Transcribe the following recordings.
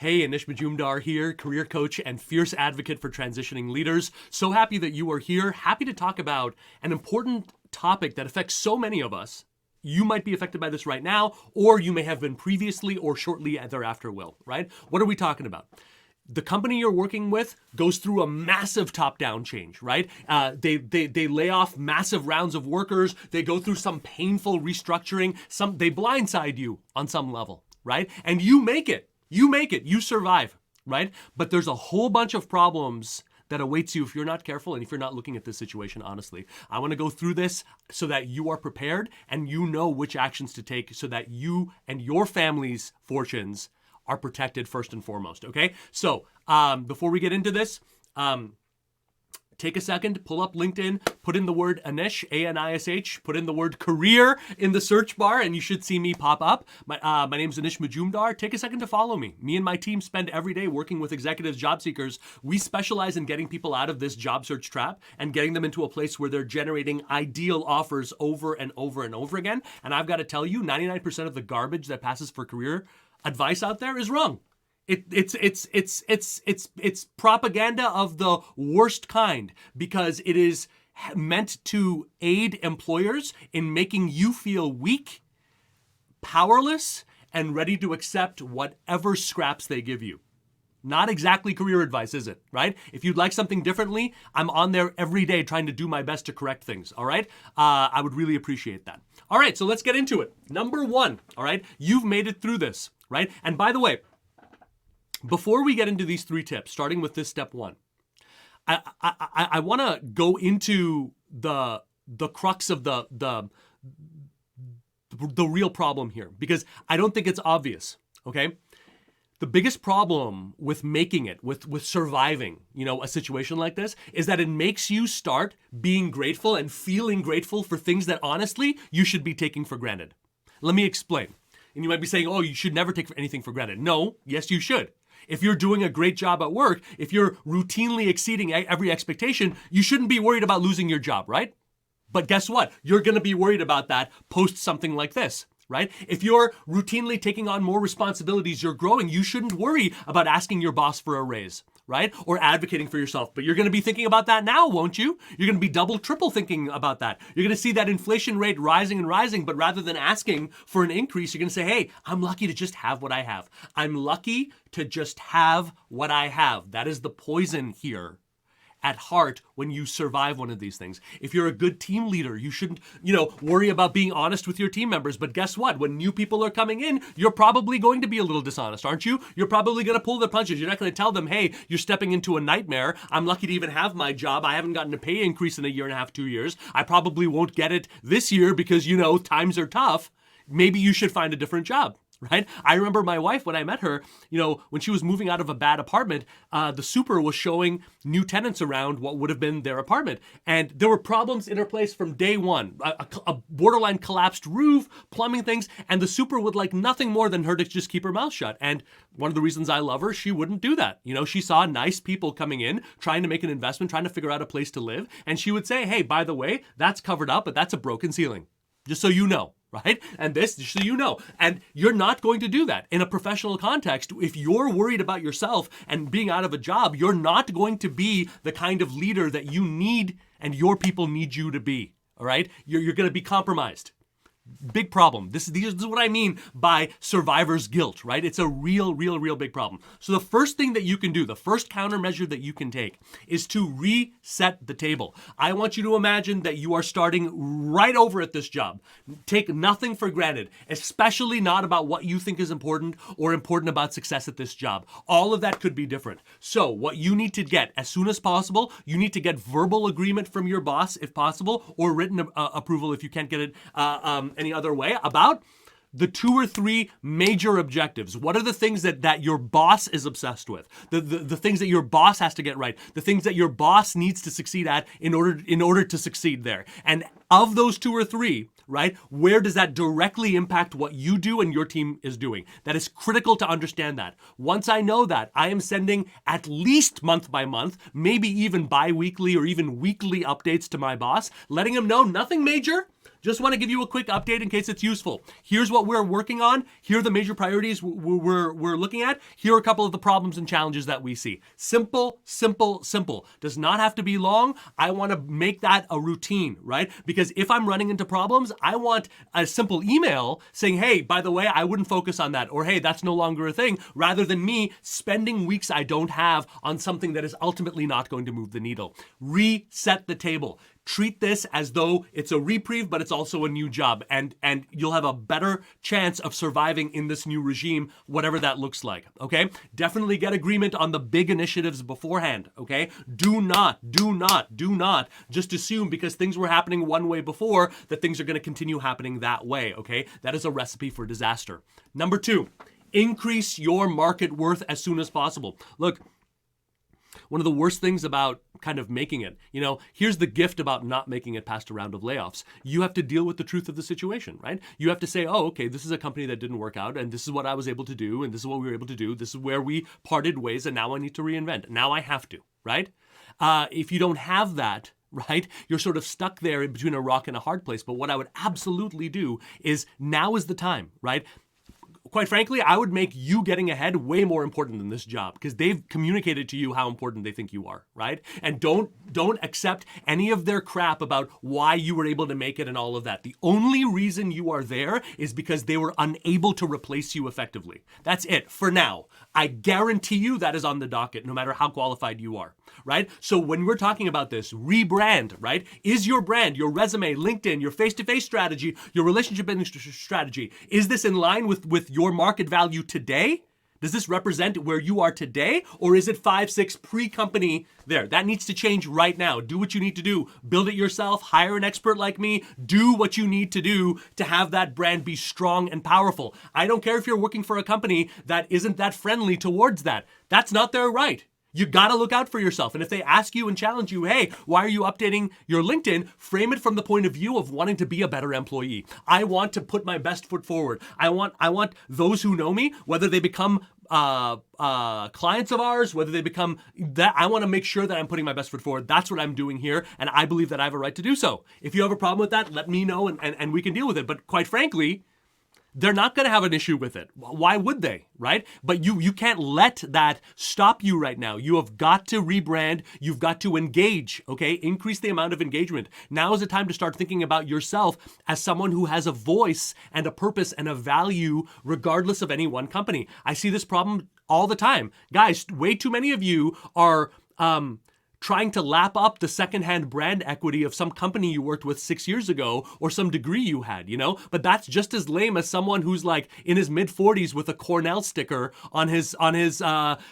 Hey, Anish Majumdar here, career coach and fierce advocate for transitioning leaders. So happy that you are here. Happy to talk about an important topic that affects so many of us. You might be affected by this right now, or you may have been previously or shortly thereafter will, right? What are we talking about? The company you're working with goes through a massive top-down change, right? They lay off massive rounds of workers. They go through some painful restructuring. They blindside you on some level, right? And you make it. You survive, right? But there's a whole bunch of problems that awaits you if you're not careful and if you're not looking at this situation honestly. I want to go through this so that you are prepared and you know which actions to take so that you and your family's fortunes are protected first and foremost, okay? So before we get into this, take a second, pull up LinkedIn, put in the word Anish, A-N-I-S-H, put in the word career in the search bar, and you should see me pop up. My name's Anish Majumdar. Take a second to follow me. Me and my team spend every day working with executives, job seekers. We specialize in getting people out of this job search trap and getting them into a place where they're generating ideal offers over and over and over again. And I've got to tell you, 99% of the garbage that passes for career advice out there is wrong. It's propaganda of the worst kind because it is meant to aid employers in making you feel weak, powerless, and ready to accept whatever scraps they give you. Not exactly career advice, is it? Right? If you'd like something differently, I'm on there every day trying to do my best to correct things. All right? I would really appreciate that. All right, so let's get into it. Number one, all right? You've made it through this, right? And by the way, before we get into these 3 tips, starting with this step 1, I want to go into the crux of the real problem here because I don't think it's obvious. Okay, the biggest problem with making it, with surviving, a situation like this, is that it makes you start being grateful and feeling grateful for things that honestly you should be taking for granted. Let me explain. And you might be saying, oh, you should never take anything for granted. No, yes, you should. If you're doing a great job at work, if you're routinely exceeding every expectation, you shouldn't be worried about losing your job, right? But guess what? You're going to be worried about that post something like this, right? If you're routinely taking on more responsibilities, you're growing, you shouldn't worry about asking your boss for a raise, right? Or advocating for yourself. But you're going to be thinking about that now, won't you? You're going to be double, triple thinking about that. You're going to see that inflation rate rising and rising, but rather than asking for an increase, you're going to say, hey, I'm lucky to just have what I have. I'm lucky to just have what I have. That is the poison here at heart when you survive one of these things. If you're a good team leader, you shouldn't, worry about being honest with your team members. But guess what? When new people are coming in, you're probably going to be a little dishonest, aren't you? You're probably going to pull the punches. You're not going to tell them, hey, you're stepping into a nightmare. I'm lucky to even have my job. I haven't gotten a pay increase in a year and a half, 2 years. I probably won't get it this year because, times are tough. Maybe you should find a different job. Right? I remember my wife, when I met her, when she was moving out of a bad apartment, the super was showing new tenants around what would have been their apartment. And there were problems in her place from day one, a borderline collapsed roof, plumbing things, and the super would like nothing more than her to just keep her mouth shut. And one of the reasons I love her, she wouldn't do that. She saw nice people coming in, trying to make an investment, trying to figure out a place to live. And she would say, hey, by the way, that's covered up, but that's a broken ceiling. Just so you know. Right? And this, just so you know. And you're not going to do that in a professional context. If you're worried about yourself and being out of a job, you're not going to be the kind of leader that you need and your people need you to be. All right? You're going to be compromised. Big problem. This is what I mean by survivor's guilt, right? It's a real big problem. So the first thing that you can do, the first countermeasure that you can take is to reset the table. I want you to imagine that you are starting right over at this job. Take nothing for granted, especially not about what you think is important or important about success at this job. All of that could be different. So what you need to get as soon as possible, you need to get verbal agreement from your boss if possible, or written approval if you can't get it any other way, about the 2 or 3 major objectives. What are the things that your boss is obsessed with? The things that your boss has to get right. The things that your boss needs to succeed at in order to succeed there. And of those 2 or 3, right, where does that directly impact what you do and your team is doing? That is critical to understand that. Once I know that, I am sending at least month by month, maybe even bi-weekly or even weekly updates to my boss, letting him know nothing major, Just want to give you a quick update in case it's useful. Here's what we're working on. Here are the major priorities we're looking at. Here are a couple of the problems and challenges that we see. Simple, simple, simple. Does not have to be long. I want to make that a routine, right? Because if I'm running into problems, I want a simple email saying, hey, by the way, I wouldn't focus on that. Or hey, that's no longer a thing, rather than me spending weeks I don't have on something that is ultimately not going to move the needle. Reset the table. Treat this as though it's a reprieve, but it's also a new job. And you'll have a better chance of surviving in this new regime, whatever that looks like, okay? Definitely get agreement on the big initiatives beforehand, okay? Do not just assume because things were happening one way before that things are going to continue happening that way, okay? That is a recipe for disaster. Number 2, increase your market worth as soon as possible. Look, one of the worst things about kind of making it, here's the gift about not making it past a round of layoffs. You have to deal with the truth of the situation, right? You have to say, oh, okay, this is a company that didn't work out, and this is what I was able to do, and this is what we were able to do. This is where we parted ways, and now I need to reinvent. Now I have to, right? If you don't have that, right, you're sort of stuck there in between a rock and a hard place. But what I would absolutely do is now is the time, right? Quite frankly, I would make you getting ahead way more important than this job because they've communicated to you how important they think you are, right? And don't accept any of their crap about why you were able to make it and all of that. The only reason you are there is because they were unable to replace you effectively. That's it for now. I guarantee you that is on the docket, no matter how qualified you are, right? So when we're talking about this, rebrand, right? Is your brand, your resume, LinkedIn, your face-to-face strategy, your relationship building strategy, is this in line with your market value today? Does this represent where you are today? Or is it 5, 6 pre-company there? That needs to change right now. Do what you need to do. Build it yourself. Hire an expert like me. Do what you need to do to have that brand be strong and powerful. I don't care if you're working for a company that isn't that friendly towards that. That's not their right. You gotta look out for yourself. And if they ask you and challenge you, hey, why are you updating your LinkedIn? Frame it from the point of view of wanting to be a better employee. I want to put my best foot forward. I want those who know me, whether they become clients of ours, whether they become that, I want to make sure that I'm putting my best foot forward. That's what I'm doing here. And I believe that I have a right to do so. If you have a problem with that, let me know and we can deal with it. But quite frankly, they're not going to have an issue with it. Why would they, right? But you can't let that stop you right now. You have got to rebrand. You've got to engage, okay? Increase the amount of engagement. Now is the time to start thinking about yourself as someone who has a voice and a purpose and a value regardless of any one company. I see this problem all the time. Guys, way too many of you are trying to lap up the secondhand brand equity of some company you worked with 6 years ago or some degree you had, But that's just as lame as someone who's like in his mid-40s with a Cornell sticker on his hatchback.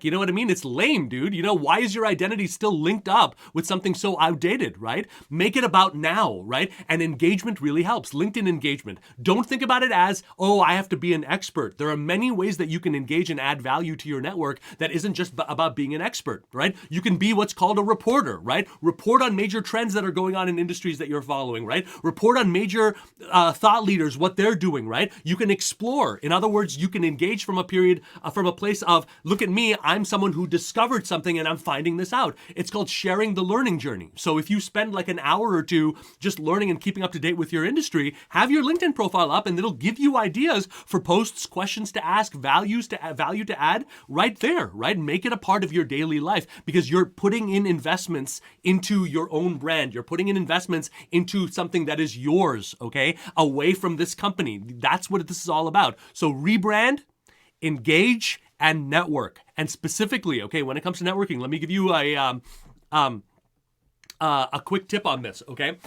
You know what I mean? It's lame, dude. Why is your identity still linked up with something so outdated, right? Make it about now, right? And engagement really helps. LinkedIn engagement. Don't think about it as, oh, I have to be an expert. There are many ways that you can engage and add value to your network that isn't just about being an expert, right? You can be what's called a reporter, right? Report on major trends that are going on in industries that you're following, right? Report on major thought leaders, what they're doing, right? You can explore. In other words, you can engage from a place of, look at me, I'm someone who discovered something and I'm finding this out. It's called sharing the learning journey. So if you spend like an hour or two just learning and keeping up to date with your industry, have your LinkedIn profile up and it'll give you ideas for posts, questions to ask, value to add right there, right? Make it a part of your daily life because you're putting in investments into your own brand. You're putting in investments into something that is yours, okay? Away from this company. That's what this is all about. So rebrand, engage, and network. And specifically, okay, when it comes to networking, let me give you a quick tip on this, okay?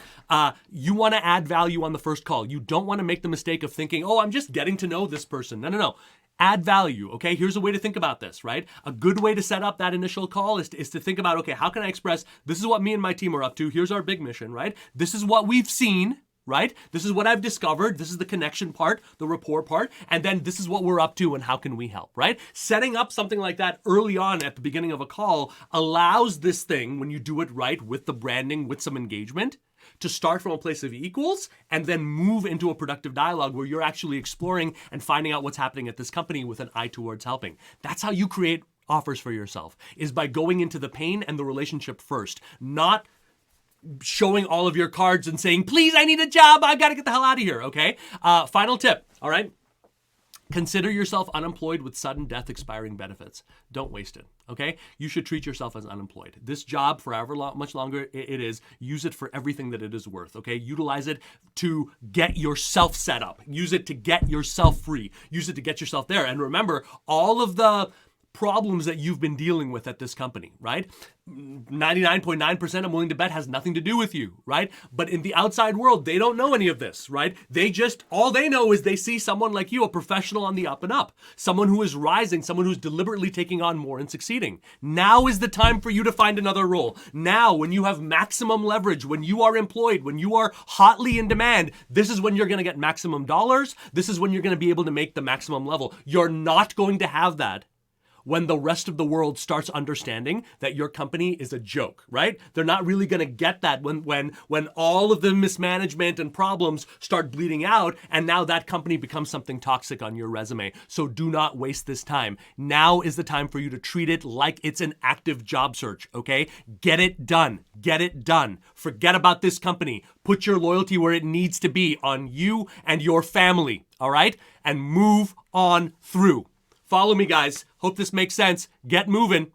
You want to add value on the first call. You don't want to make the mistake of thinking, oh, I'm just getting to know this person. No. Add value, okay? Here's a way to think about this, right? A good way to set up that initial call is to think about, okay, how can I express, this is what me and my team are up to. Here's our big mission, right? This is what we've seen, right? This is what I've discovered. This is the connection part, the rapport part. And then this is what we're up to and how can we help, right? Setting up something like that early on at the beginning of a call allows this thing, when you do it right with the branding, with some engagement, to start from a place of equals and then move into a productive dialogue where you're actually exploring and finding out what's happening at this company with an eye towards helping. That's how you create offers for yourself, is by going into the pain and the relationship first, not showing all of your cards and saying, please, I need a job. I got to get the hell out of here. Okay. Final tip. All right. Consider yourself unemployed with sudden death expiring benefits. Don't waste it, okay? You should treat yourself as unemployed. This job, for however much longer it is, use it for everything that it is worth, okay? Utilize it to get yourself set up. Use it to get yourself free. Use it to get yourself there. And remember, all of the problems that you've been dealing with at this company, right? 99.9% I'm willing to bet has nothing to do with you, right? But in the outside world, they don't know any of this, right? All they know is they see someone like you, a professional on the up and up, someone who is rising, someone who's deliberately taking on more and succeeding. Now is the time for you to find another role. Now, when you have maximum leverage, when you are employed, when you are hotly in demand, this is when you're going to get maximum dollars. This is when you're going to be able to make the maximum level. You're not going to have that when the rest of the world starts understanding that your company is a joke, right? They're not really going to get that when all of the mismanagement and problems start bleeding out, and now that company becomes something toxic on your resume. So do not waste this time. Now is the time for you to treat it like it's an active job search, okay? Get it done. Get it done. Forget about this company. Put your loyalty where it needs to be, on you and your family, all right? And move on through. Follow me, guys. Hope this makes sense. Get moving.